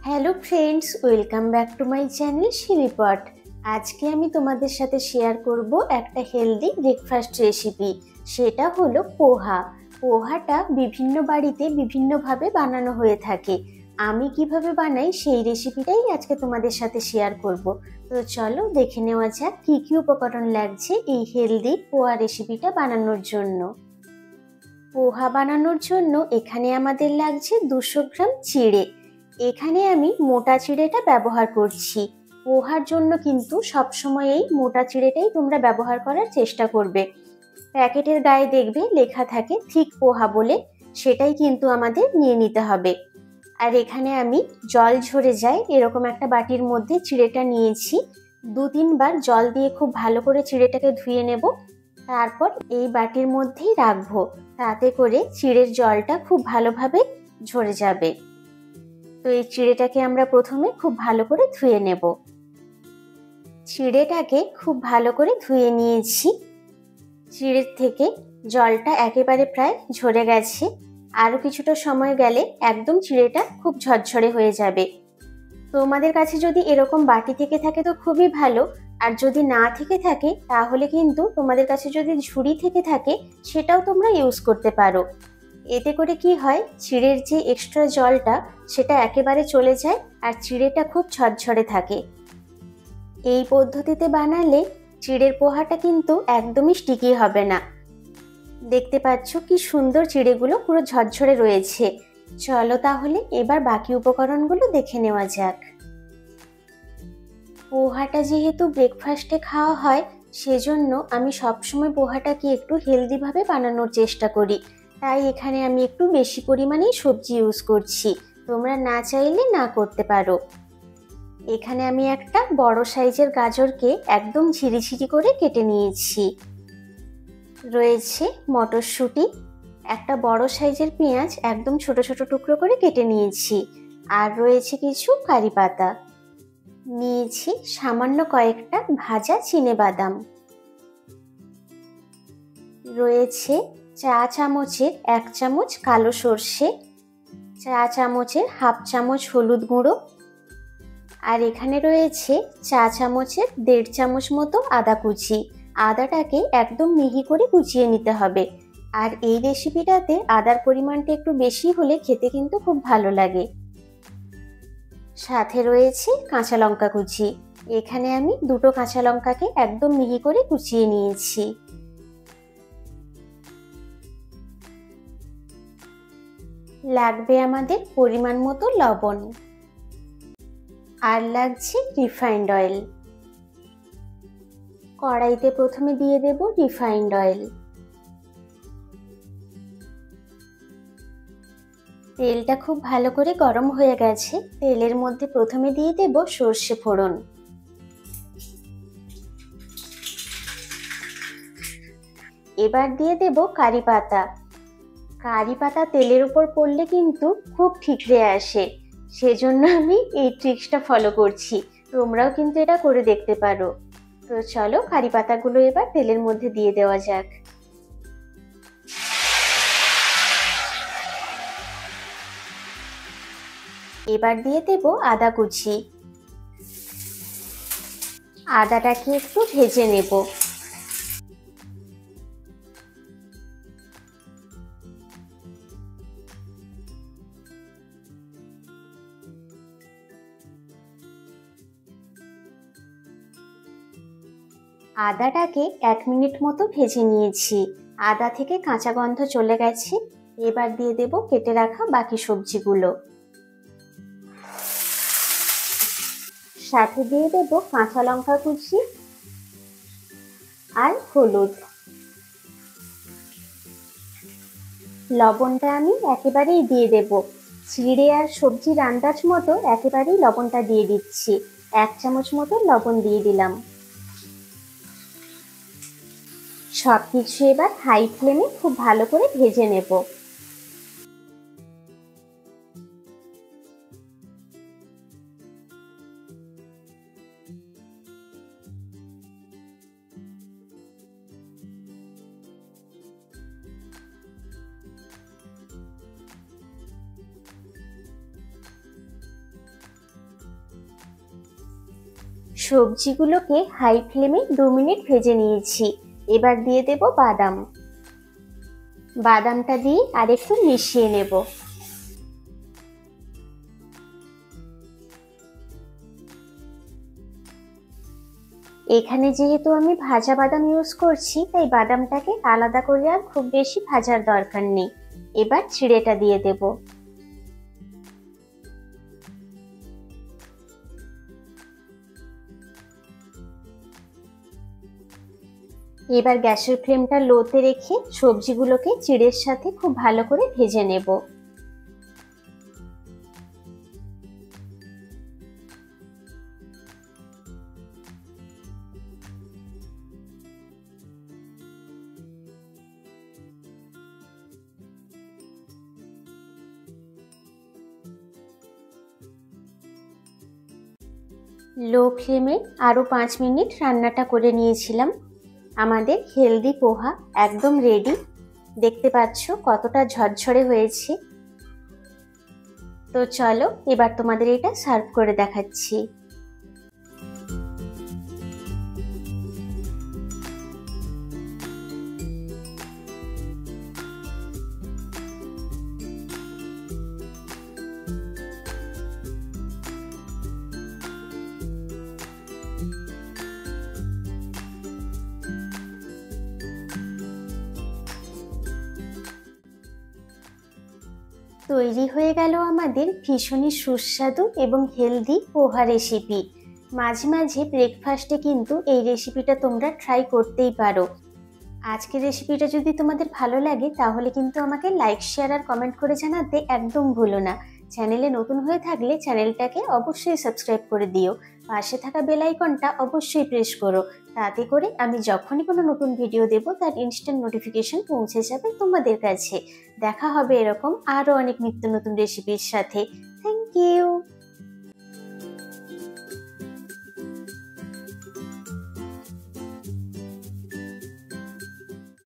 Hello friends, welcome back to my channel শিলিপট। আজকে আমি তোমাদের সাথে শেয়ার করব একটা হেলদি ব্রেকফাস্ট রেসিপি। সেটা হলো পোহা। পোহাটা বিভিন্ন বাড়িতে বিভিন্নভাবে বানানো হয়ে থাকে। আমি কিভাবে বানাই সেই রেসিপিটাই আজকে তোমাদের সাথে শেয়ার করব। তো চলো দেখে নেওয়া যাক কী কী উপকরণ লাগছে এই হেলদি পোহা রেসিপিটা বানানোর জন্য। পোহা বানানোর জন্য এখানে আমাদের লাগছে 200 গ্রাম চিড়ে। এখানে আমি মোটা চিড়েটা ব্যবহার করছি। পোহার জন্য কিন্তু সবসময় এই মোটা চিড়েটাই তোমরা ব্যবহার করার চেষ্টা করবে। প্যাকেটের গায়ে দেখবে লেখা থাকে থিক পোহা বলে, সেটাই কিন্তু আমাদের নিয়ে নিতে হবে। আর এখানে আমি জল ঝরে যায় এরকম একটা বাটির মধ্যে চিড়েটা নিয়েছি। 2-3 বার জল দিয়ে খুব ভালো করে চিড়েটাকে ধুয়ে নেব। তারপর এই বাটির মধ্যেই রাখবো, তাতে করে চিড়ের জলটা খুব ভালোভাবে ঝরে যাবে। তো এই চিড়েটাকে আমরা প্রথমে খুব ভালো করে ধুয়ে নেব। চিড়েটাকে খুব ভালো করে ধুয়ে নিয়েছি। চিড়ের থেকে জলটা একেবারে প্রায় ঝরে গেছে। আরও কিছুটা সময় গেলে একদম চিড়েটা খুব ঝরঝরে হয়ে যাবে। তোমাদের কাছে যদি এরকম বাটি থেকে থাকে তো খুবই ভালো, আর যদি না থেকে থাকে তাহলে কিন্তু তোমাদের কাছে যদি ঝুড়ি থেকে থাকে সেটাও তোমরা ইউজ করতে পারো। এতে করে কি হয়, চিড়ের যে এক্সট্রা জলটা সেটা একেবারে চলে যায় আর চিড়েটা খুব ঝরঝরে থাকে। এই পদ্ধতিতে বানালে চিড়ের পোহাটা কিন্তু একদমই স্টিকি হবে না। দেখতে পাচ্ছ কি সুন্দর চিড়েগুলো পুরো ঝরঝরে রয়েছে। চলো তাহলে এবার বাকি উপকরণগুলো দেখে নেওয়া যাক। পোহাটা যেহেতু ব্রেকফাস্টে খাওয়া হয়, সেজন্য আমি সবসময় পোহাটাকে একটু হেলদিভাবে বানানোর চেষ্টা করি। তাই এখানে আমি একটু বেশি পরিমাণেই সবজি ইউজ করছি। তোমরা না চাইলে না করতে পারো। এখানে আমি একটা বড় সাইজের গাজরকে একদম ঝিরিঝিরি করে কেটে নিয়েছি। রয়েছে মটরশুঁটি, একটা বড় সাইজের পেঁয়াজ একদম ছোট ছোট টুকরো করে কেটে নিয়েছি, আর রয়েছে কিছু কারি পাতা। নিয়েছি সামান্য কয়েকটা ভাজা চিনেবাদাম। রয়েছে চা চামচের 1 চামচ কালো সর্ষে, চা চামচের 1/2 চামচ হলুদ গুঁড়ো, আর এখানে রয়েছে চা চামচের 1.5 চামচ মতো আদা কুচি। আদাটাকে একদম মিহি করে কুচিয়ে নিতে হবে। আর এই রেসিপিটাতে আদার পরিমাণটা একটু বেশি হলে খেতে কিন্তু খুব ভালো লাগে। সাথে রয়েছে কাঁচা লঙ্কা কুচি। এখানে আমি 2টো কাঁচা লঙ্কাকে একদম মিহি করে কুচিয়ে নিয়েছি। লাগবে আমাদের পরিমাণ মতো লবণ, আর লাগছে রিফাইন্ড অয়েল। কড়াইতে প্রথমে দিয়ে দেব রিফাইন্ড অয়েল। তেলটা খুব ভালো করে গরম হয়ে গেছে। তেলের মধ্যে প্রথমে দিয়ে দেব সর্ষে ফোড়ন। এবার দিয়ে দেব কারি পাতা। কারি পাতা তেলের উপর পড়লে কিন্তু খুব ঠিকরে আসে, সেজন্য আমি এই ট্রিক্সটা ফলো করছি। তোমরাও কিন্তু এটা করে দেখতে পারো। তো চলো কারি পাতাগুলো এবার তেলের মধ্যে দিয়ে দেওয়া যাক। এবার দিয়ে দেব আদা কুচি। আদাটাকে একটু ভেজে নেব। আদাটাকে 1 মিনিট মতো ভেজে নিয়েছি। আদা থেকে কাঁচা গন্ধ চলে গেছে। এবার দিয়ে দেব কেটে রাখা বাকি সবজিগুলো। সাথে দিয়ে দেব কাঁচা লঙ্কা কুচি আর হলুদ। লবণটা আমি একেবারেই দিয়ে দেব। চিড়ে আর সবজির আন্দাজ মতো একেবারেই লবণটা দিয়ে দিচ্ছি। 1 চামচ মতো লবণ দিয়ে দিলাম। সবকিছু এবার হাই ফ্লেমে খুব ভালো করে ভেজে নেব। সবজিগুলোকে হাই ফ্লেমে 2 মিনিট ভেজে নিয়েছি। এবার দিয়ে দেব বাদাম। বাদামটা দিয়ে আরেকটু মিশিয়ে নেব। এখানে যেহেতু আমি ভাজা বাদাম ইউজ করছি, তাই বাদামটাকে আলাদা করে আর খুব বেশি ভাজার দরকার নেই। এবার চিড়েটা দিয়ে দেব। এবার গ্যাসের ফ্লেমটা লোতে রেখে সবজিগুলোকে চিড়ের সাথে খুব ভালো করে ভেজে নেব। লো ফ্লেমে আরও 5 মিনিট রান্নাটা করে নিয়েছিলাম। আমাদের হেলদি পোহা একদম রেডি। দেখতে পাচ্ছ কতটা ঝরঝরে হয়েছে। তো চলো এবার তোমাদের এটা সার্ভ করে দেখাচ্ছি। তৈরি হয়ে গেল আমাদের ভীষণই সুস্বাদু এবং হেলদি পোহা রেসিপি। মাঝে মাঝে ব্রেকফাস্টে কিন্তু এই রেসিপিটা তোমরা ট্রাই করতেই পারো। আজকের রেসিপিটা যদি তোমাদের ভালো লাগে তাহলে কিন্তু আমাকে লাইক, শেয়ার আর কমেন্ট করে জানাতে একদম ভুলো না। চ্যানেলে নতুন হয়ে থাকলে চ্যানেলটাকে অবশ্যই সাবস্ক্রাইব করে দিও। পাশে থাকা বেল আইকনটা অবশ্যই প্রেস করো। তাতে করে আমি যখনই কোনো নতুন ভিডিও দেব তার ইনস্ট্যান্ট নোটিফিকেশন পৌঁছে যাবে তোমাদের কাছে। দেখা হবে এরকম আরও অনেক নিত্য নতুন রেসিপির সাথে। Thank you.